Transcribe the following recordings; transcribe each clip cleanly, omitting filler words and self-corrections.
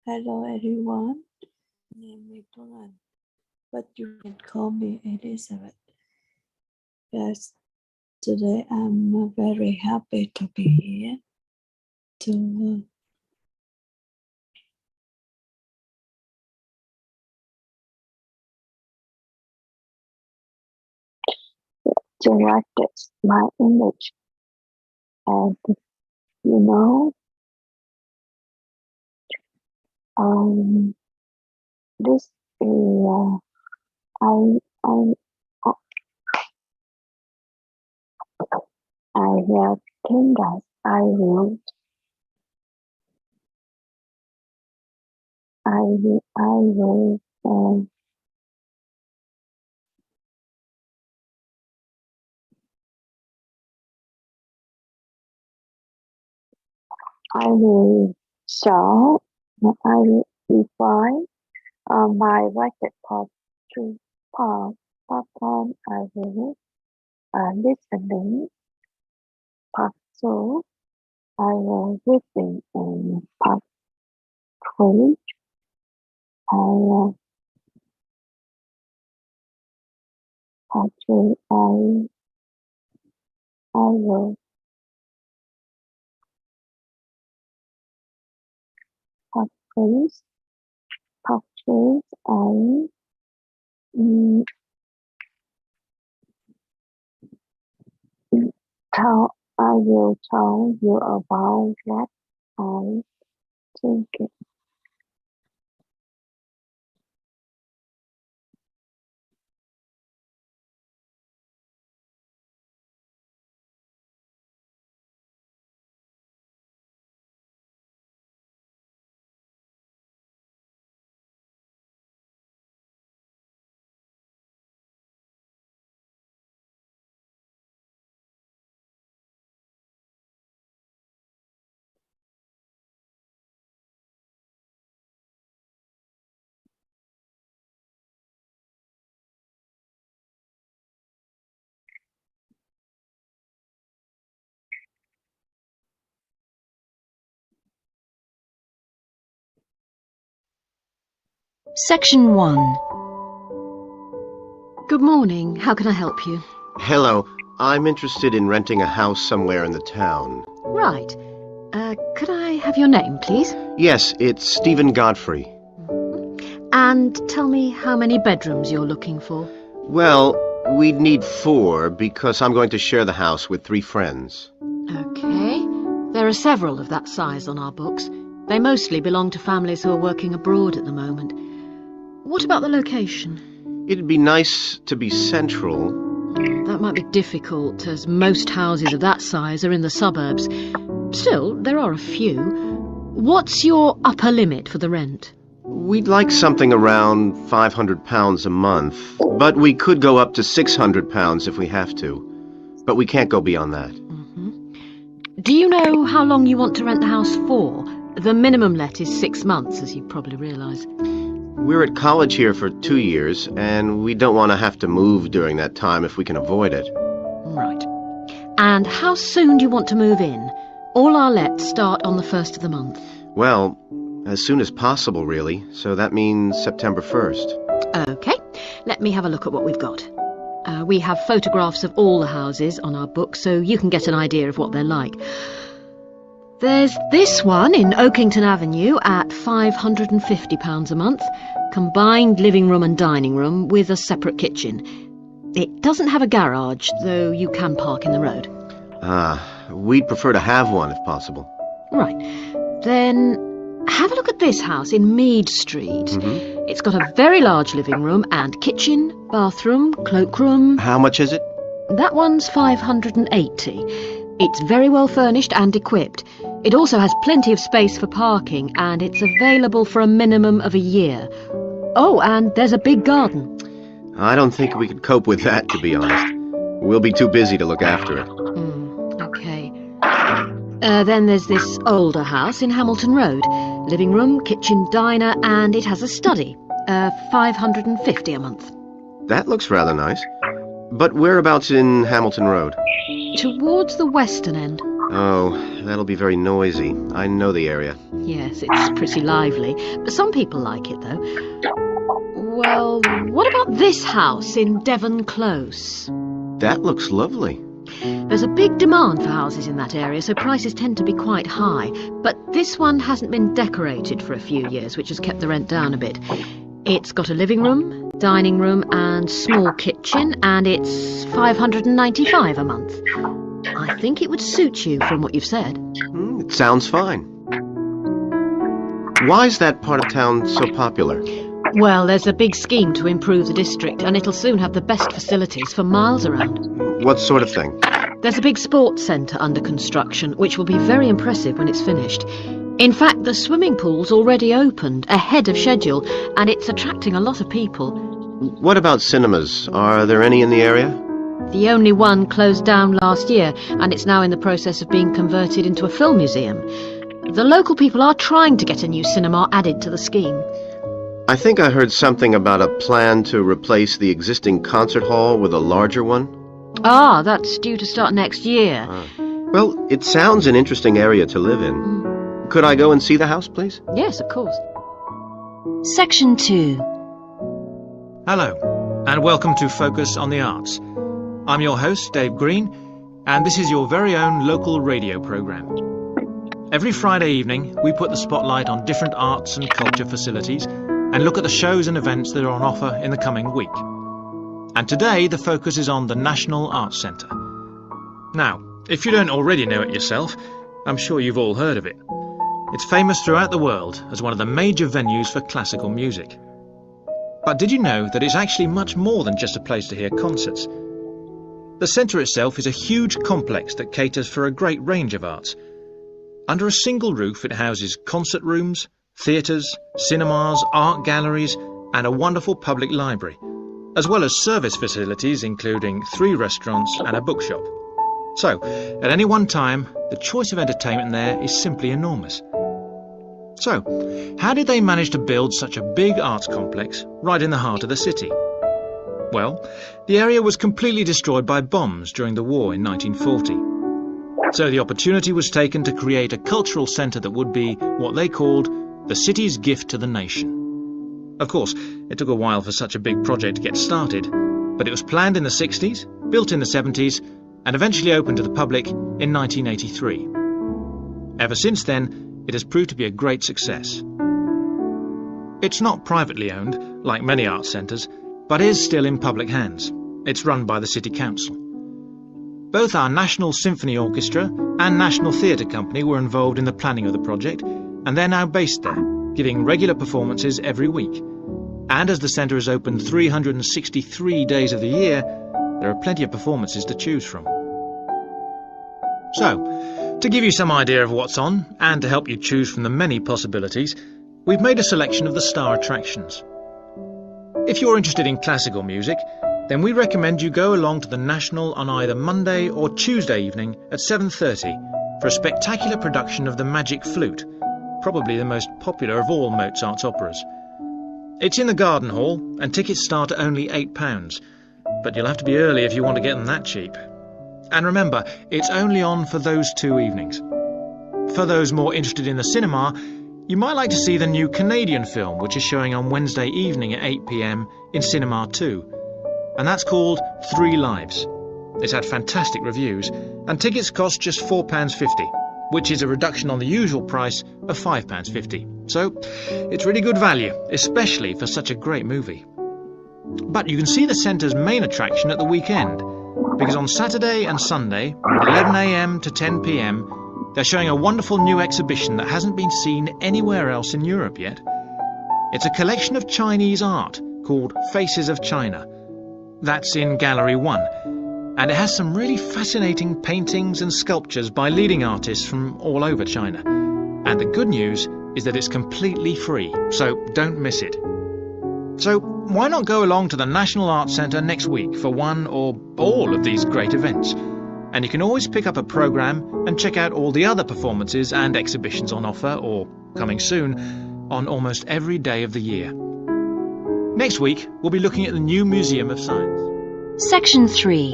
Hello everyone, my name is Tuan, but you can call me Elizabeth. Yes, today I'm very happy to be here to practice my English. And you know, this is I have think that I will show I will define my record part three part one I will listening part two I will reading and part three part three I will part three I will tell you about what I think. Section 1. Good morning. How can I help you? Hello. I'm interested in renting a house somewhere in the town. Right. Could I have your name, please? Yes, it's Stephen Godfrey. And tell me how many bedrooms you're looking for. Well, we'd need 4 because I'm going to share the house with 3 friends. Okay. There are several of that size on our books. They mostly belong to families who are working abroad at the moment. What about the location? It'd be nice to be central. That might be difficult, as most houses of that size are in the suburbs. Still, there are a few. What's your upper limit for the rent? We'd like something around £500 a month, but we could go up to £600 if we have to. But we can't go beyond that. Do you know how long you want to rent the house for? The minimum let is 6 months, as you probably realise. We're at college here for 2 years, and we don't want to have to move during that time if we can avoid it. Right. And how soon do you want to move in? All our lets start on the 1st of the month. Well, as soon as possible, really. So that means September 1st. OK. Let me have a look at what we've got. We have photographs of all the houses on our book, so you can get an idea of what they're like. There's this one in Oakington Avenue at £550 a month, combined living room and dining room with a separate kitchen. It doesn't have a garage, though you can park in the road. We'd prefer to have one if possible. Right. Then have a look at this house in Mead Street. It's got a very large living room and kitchen, bathroom, cloakroom. How much is it? That one's £580. It's very well furnished and equipped. It also has plenty of space for parking, and it's available for a minimum of a year. Oh, and there's a big garden. I don't think we could cope with that, to be honest. We'll be too busy to look after it. OK. Then there's this older house in Hamilton Road. Living room, kitchen, diner, and it has a study. £550 a month. That looks rather nice. But whereabouts in Hamilton Road? Towards the western end. Oh, that'll be very noisy. I know the area. Yes, it's pretty lively, but some people like it, though. Well, what about this house in Devon Close? That looks lovely. There's a big demand for houses in that area, so prices tend to be quite high. But this one hasn't been decorated for a few years, which has kept the rent down a bit. It's got a living room, dining room and small kitchen, and it's $595 a month. I think it would suit you from what you've said. It sounds fine. Why is that part of town so popular? Well, there's a big scheme to improve the district, and it'll soon have the best facilities for miles around. What sort of thing? There's a big sports centre under construction, which will be very impressive when it's finished. In fact, the swimming pool's already opened, ahead of schedule, and it's attracting a lot of people. What about cinemas? Are there any in the area? The only one closed down last year, and it's now in the process of being converted into a film museum. The local people are trying to get a new cinema added to the scheme. I think I heard something about a plan to replace the existing concert hall with a larger one. Ah, that's due to start next year. Well, it sounds an interesting area to live in. Could I go and see the house, please? Yes, of course. Section 2. Hello, and welcome to Focus on the Arts. I'm your host, Dave Green, and this is your very own local radio programme. Every Friday evening, we put the spotlight on different arts and culture facilities and look at the shows and events that are on offer in the coming week. And today, the focus is on the National Arts Centre. Now, if you don't already know it yourself, I'm sure you've all heard of it. It's famous throughout the world as one of the major venues for classical music. But did you know that it's actually much more than just a place to hear concerts? The centre itself is a huge complex that caters for a great range of arts. Under a single roof, it houses concert rooms, theatres, cinemas, art galleries, and a wonderful public library, as well as service facilities including 3 restaurants and a bookshop. So, at any one time, the choice of entertainment there is simply enormous. So, how did they manage to build such a big arts complex right in the heart of the city? Well, the area was completely destroyed by bombs during the war in 1940. So the opportunity was taken to create a cultural centre that would be what they called the city's gift to the nation. Of course, it took a while for such a big project to get started, but it was planned in the 60s, built in the 70s, and eventually opened to the public in 1983. Ever since then, it has proved to be a great success. It's not privately owned, like many art centres, but is still in public hands. It's run by the City Council. Both our National Symphony Orchestra and National Theatre Company were involved in the planning of the project, and they're now based there, giving regular performances every week. And as the centre is open 363 days of the year, there are plenty of performances to choose from. So, to give you some idea of what's on, and to help you choose from the many possibilities, we've made a selection of the star attractions. If you're interested in classical music, then we recommend you go along to the National on either Monday or Tuesday evening at 7:30 for a spectacular production of The Magic Flute, probably the most popular of all Mozart's operas. It's in the Garden Hall, and tickets start at only £8, but you'll have to be early if you want to get them that cheap. And remember, it's only on for those 2 evenings. For those more interested in the cinema, you might like to see the new Canadian film, which is showing on Wednesday evening at 8 p.m. in Cinema 2. And that's called 3 Lives. It's had fantastic reviews, and tickets cost just £4.50, which is a reduction on the usual price of £5.50. So, it's really good value, especially for such a great movie. But you can see the centre's main attraction at the weekend, because on Saturday and Sunday, 11 a.m. to 10 p.m, they're showing a wonderful new exhibition that hasn't been seen anywhere else in Europe yet. It's a collection of Chinese art called Faces of China. That's in Gallery 1, and it has some really fascinating paintings and sculptures by leading artists from all over China. And the good news is that it's completely free, so don't miss it. So why not go along to the National Arts Centre next week for one or all of these great events? And you can always pick up a programme and check out all the other performances and exhibitions on offer, or coming soon, on almost every day of the year. Next week, we'll be looking at the new Museum of Science. Section 3.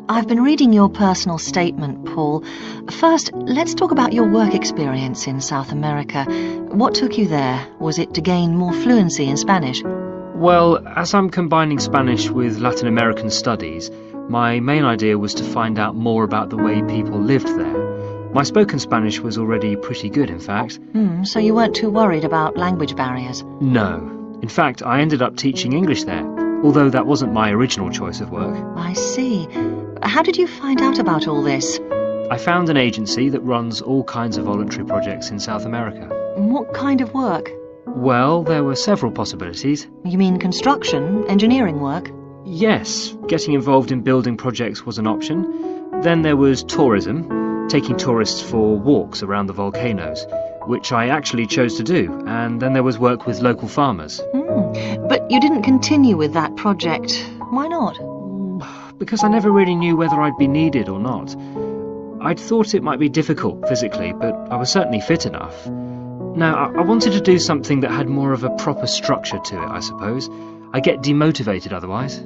I've been reading your personal statement, Paul. First, let's talk about your work experience in South America. What took you there? Was it to gain more fluency in Spanish? Well, as I'm combining Spanish with Latin American studies, my main idea was to find out more about the way people lived there. My spoken Spanish was already pretty good, in fact. So you weren't too worried about language barriers? No. In fact, I ended up teaching English there, although that wasn't my original choice of work. I see. How did you find out about all this? I found an agency that runs all kinds of voluntary projects in South America. What kind of work? Well, there were several possibilities. You mean construction, engineering work? Yes, getting involved in building projects was an option. Then there was tourism, taking tourists for walks around the volcanoes, which I actually chose to do. And then there was work with local farmers. But you didn't continue with that project. Why not? Because I never really knew whether I'd be needed or not. I'd thought it might be difficult physically, but I was certainly fit enough. Now, I wanted to do something that had more of a proper structure to it, I suppose. I get demotivated otherwise.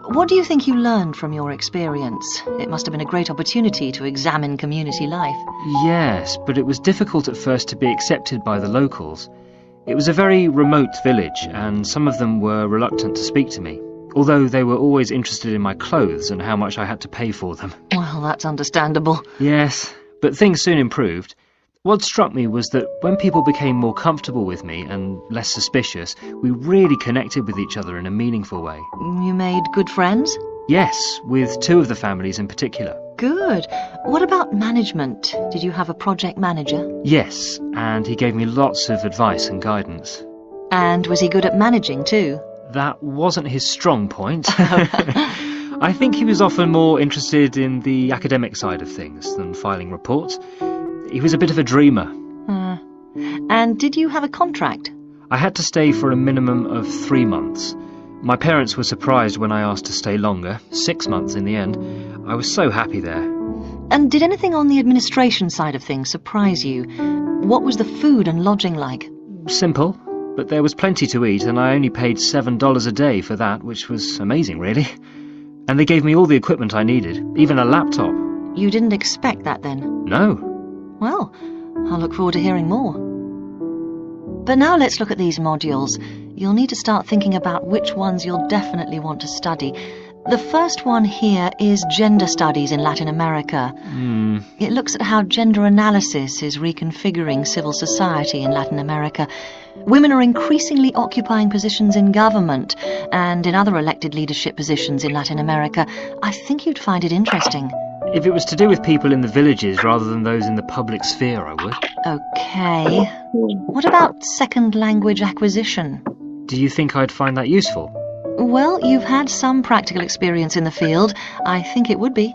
What do you think you learned from your experience? It must have been a great opportunity to examine community life. Yes, but it was difficult at first to be accepted by the locals. It was a very remote village, and some of them were reluctant to speak to me, although they were always interested in my clothes and how much I had to pay for them. Well, that's understandable. Yes, but things soon improved. What struck me was that when people became more comfortable with me and less suspicious, we really connected with each other in a meaningful way. You made good friends? Yes, with two of the families in particular. Good. What about management? Did you have a project manager? Yes, and he gave me lots of advice and guidance. And was he good at managing too? That wasn't his strong point. I think he was often more interested in the academic side of things than filing reports. He was a bit of a dreamer. And did you have a contract? I had to stay for a minimum of 3 months. My parents were surprised when I asked to stay longer, 6 months in the end. I was so happy there. And did anything on the administration side of things surprise you? What was the food and lodging like? Simple, but there was plenty to eat, and I only paid $7 a day for that, which was amazing, really. And they gave me all the equipment I needed, even a laptop. You didn't expect that then? No. Well, I'll look forward to hearing more. But now let's look at these modules. You'll need to start thinking about which ones you'll definitely want to study. The first one here is Gender Studies in Latin America. It looks at how gender analysis is reconfiguring civil society in Latin America. Women are increasingly occupying positions in government and in other elected leadership positions in Latin America. I think you'd find it interesting. If it was to do with people in the villages rather than those in the public sphere, I would. Okay. What about second language acquisition? Do you think I'd find that useful? Well, you've had some practical experience in the field. I think it would be.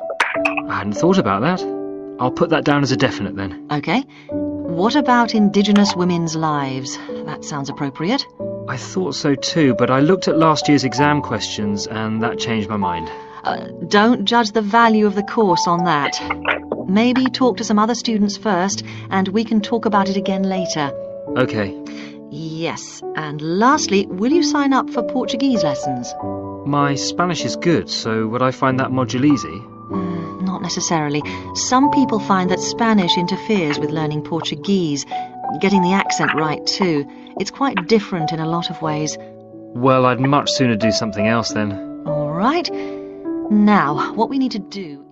I hadn't thought about that. I'll put that down as a definite then. Okay. What about Indigenous women's lives? That sounds appropriate. I thought so too, but I looked at last year's exam questions and that changed my mind. Don't judge the value of the course on that. Maybe talk to some other students first, and we can talk about it again later. Okay. Yes, and lastly, will you sign up for Portuguese lessons? My Spanish is good, so would I find that module easy? Not necessarily. Some people find that Spanish interferes with learning Portuguese. Getting the accent right, too. It's quite different in a lot of ways. Well, I'd much sooner do something else then. All right. Now, what we need to do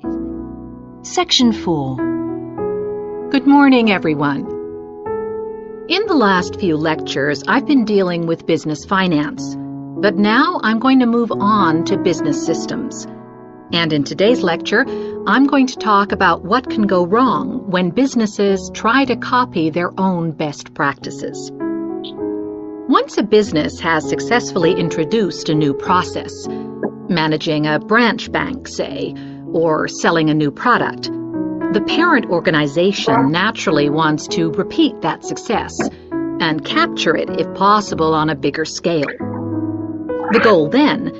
is... Section 4. Good morning, everyone. In the last few lectures, I've been dealing with business finance, but now I'm going to move on to business systems. And in today's lecture, I'm going to talk about what can go wrong when businesses try to copy their own best practices. Once a business has successfully introduced a new process, managing a branch bank, say, or selling a new product, the parent organization naturally wants to repeat that success and capture it, if possible, on a bigger scale. The goal, then,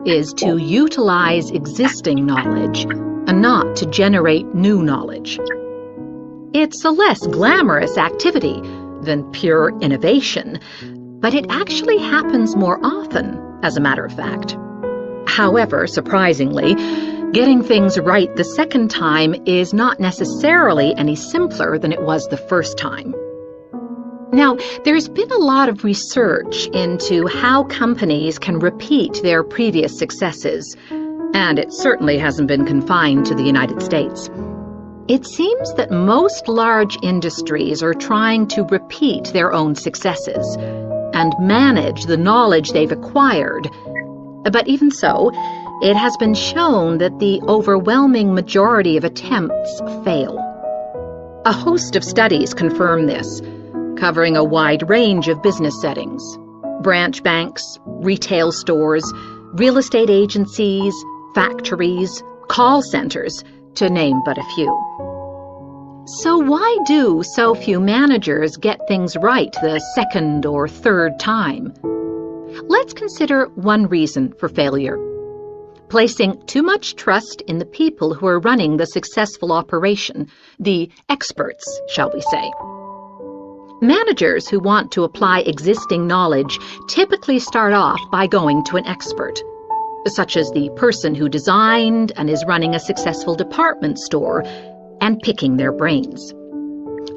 is to utilize existing knowledge and not to generate new knowledge. It's a less glamorous activity than pure innovation, but it actually happens more often, as a matter of fact. However, surprisingly, Getting things right the second time is not necessarily any simpler than it was the first time. Now, there's been a lot of research into how companies can repeat their previous successes, and it certainly hasn't been confined to the United States. It seems that most large industries are trying to repeat their own successes and manage the knowledge they've acquired. But even so, it has been shown that the overwhelming majority of attempts fail. A host of studies confirm this, covering a wide range of business settings: branch banks, retail stores, real estate agencies, factories, call centers, to name but a few. So why do so few managers get things right the second or third time? Let's consider one reason for failure: placing too much trust in the people who are running the successful operation, the experts, shall we say. Managers who want to apply existing knowledge typically start off by going to an expert, such as the person who designed and is running a successful department store, and picking their brains.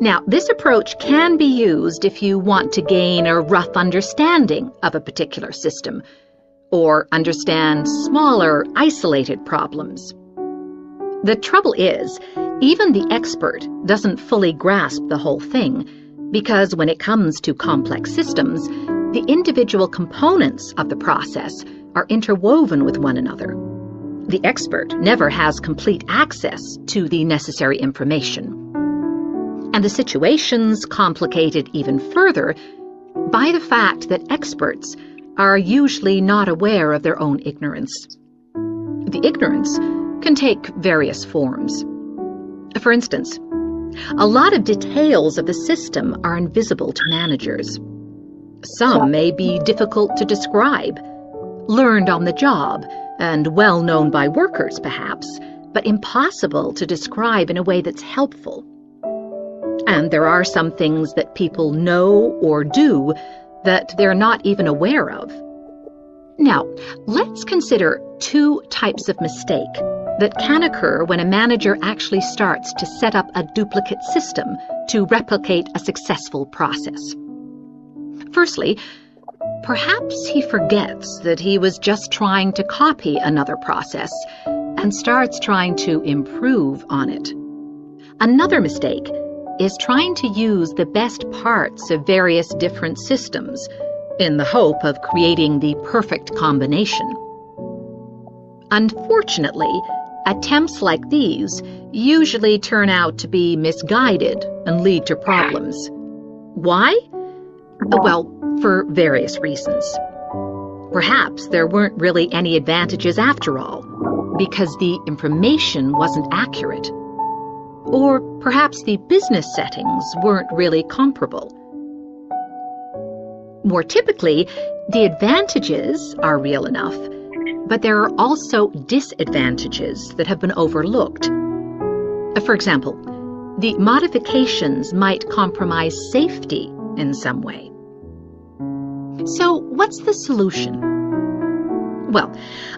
Now, this approach can be used if you want to gain a rough understanding of a particular system, or understand smaller, isolated problems. The trouble is, even the expert doesn't fully grasp the whole thing, because when it comes to complex systems, the individual components of the process are interwoven with one another. The expert never has complete access to the necessary information. And the situation's complicated even further by the fact that experts are usually not aware of their own ignorance. The ignorance can take various forms. For instance, a lot of details of the system are invisible to managers. Some may be difficult to describe, learned on the job, and well known by workers perhaps, but impossible to describe in a way that's helpful. And there are some things that people know or do that they're not even aware of. Now, let's consider two types of mistake that can occur when a manager actually starts to set up a duplicate system to replicate a successful process. Firstly, perhaps he forgets that he was just trying to copy another process and starts trying to improve on it. Another mistake is trying to use the best parts of various different systems in the hope of creating the perfect combination. Unfortunately, attempts like these usually turn out to be misguided and lead to problems. Why? Well, for various reasons. Perhaps there weren't really any advantages after all, because the information wasn't accurate. Or perhaps the business settings weren't really comparable. More typically, the advantages are real enough, but there are also disadvantages that have been overlooked. For example, the modifications might compromise safety in some way. So, what's the solution? Well,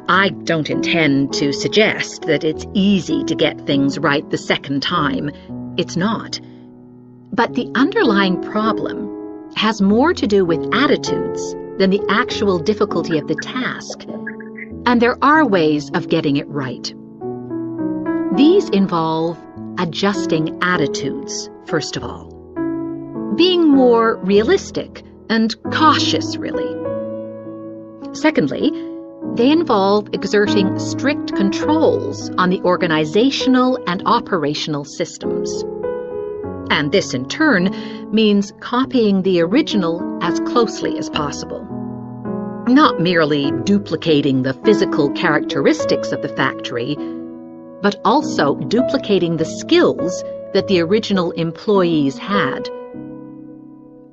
I don't intend to suggest that it's easy to get things right the second time. It's not. But the underlying problem has more to do with attitudes than the actual difficulty of the task. And there are ways of getting it right. These involve adjusting attitudes, first of all. Being more realistic and cautious, really. Secondly, they involve exerting strict controls on the organizational and operational systems. And this, in turn, means copying the original as closely as possible. Not merely duplicating the physical characteristics of the factory, but also duplicating the skills that the original employees had.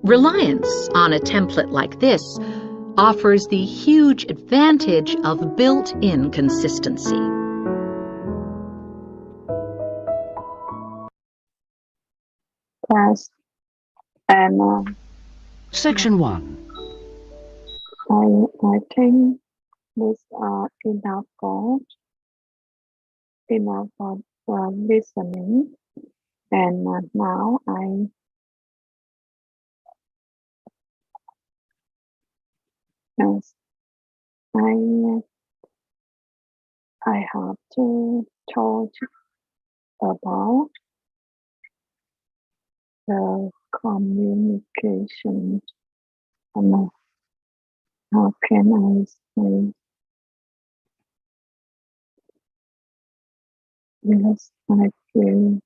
Reliance on a template like this offers the huge advantage of built-in consistency. Yes, and Section 1. I think this enough for enough for listening. And now I have to talk about the communication. And how can I say? Yes, I feel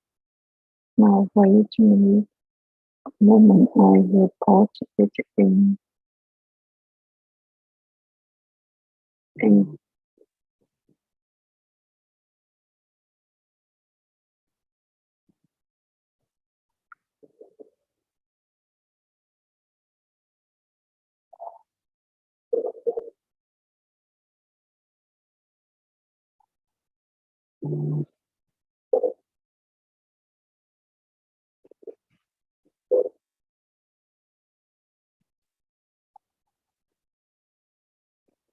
now wait me moment I report it in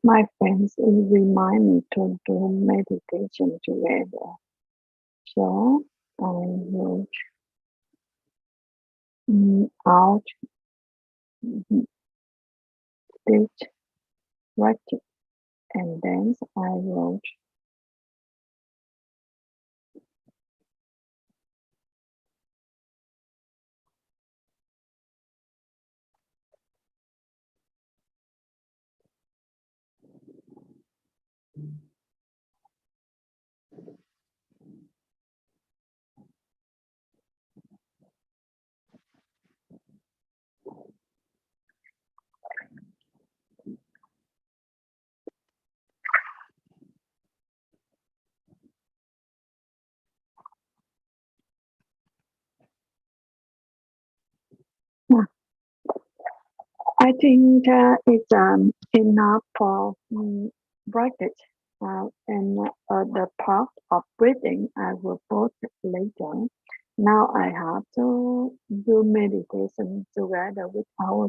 my friends remind me to do meditation together. So I will out speech, practice, and dance. I will I think it's enough for practice. And the part of breathing I will post later. Now I have to do meditation together with our